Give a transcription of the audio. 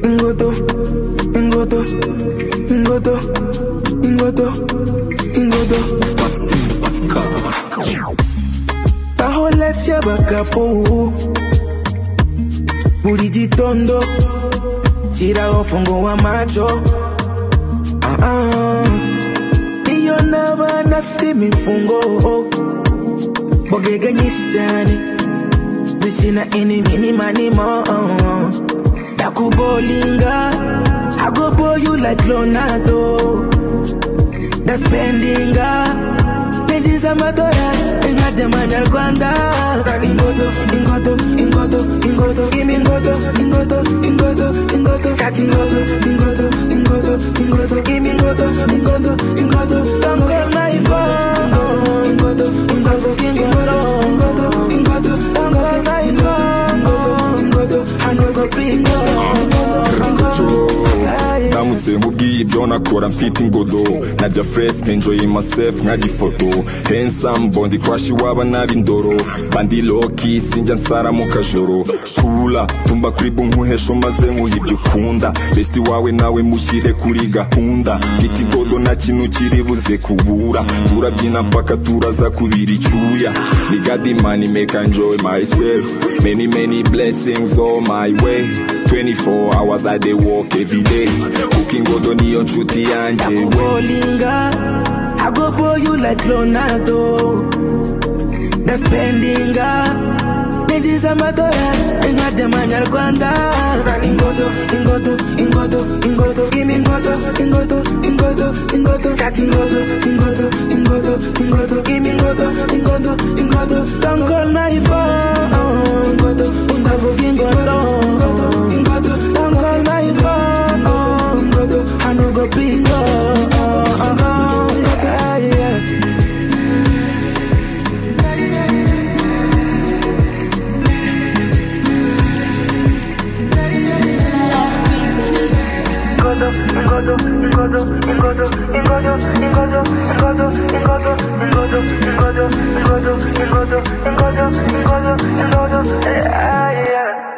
Ingoto, ingoto, ingoto, ingoto, ingoto. Taho left ya bakapo. Buridi tondo. Tira ofungo wa macho. Iyo naba nafite mifungo. Bogega nyisitani. Zisina ini mini mani mo. Dakubolinga. I go boy you like Leonardo. The spendinga. Pages a madora. Inga de manyarwanda. Ingoto, ingoto, ingoto, ingoto. Ingoto, ingoto, ingoto, ingoto. Ingoto, ingoto, ingoto, ingoto. Ingoto, ingoto, ingoto. Don't call my phone. Ingoto, ingoto, ingoto, ingoto, ingoto. Don't call my phone. Ingoto, I know go bingo. Ndamutse mubwiye ibyo nakora mfite ingodo najya fresh enjoy myself nkagifoto handsome bondi crush waba nabi ndoro bandi loki sinjya nsara mu kajoro kula tumba kuri bunkuhesho maze muhibyo ukunda best wawe nawe mushyire kuri gahunda giti godo na kintu kiri buze kubura turabyina mpaka turaza kubira icyuya bigadi money make enjoy myself many blessings all my way 24 hours I dey walk every day cooking godo niyo nshuti yanjye Dakubolinga I go boy you like Leonardo The spendinga Pages a madora Inga de manyarwanda Ingoto, ingoto, ingoto, ingoto. Ingoto, ingoto, ingoto, ingoto. Ingoto, ingoto, ingoto, ingoto. Ingoto, ingoto, ingoto. Don't call my phone. Ingoto, ingoto, ingoto. Ingoto, don't call my phone. Ingoto, I know go bingo. Ingoto, ingoto, ingoto, ingoto, ingoto, ingoto, ingoto, ingoto, ingoto, ingoto, ingoto, ingoto, ingoto, ingoto, ingoto, yeah.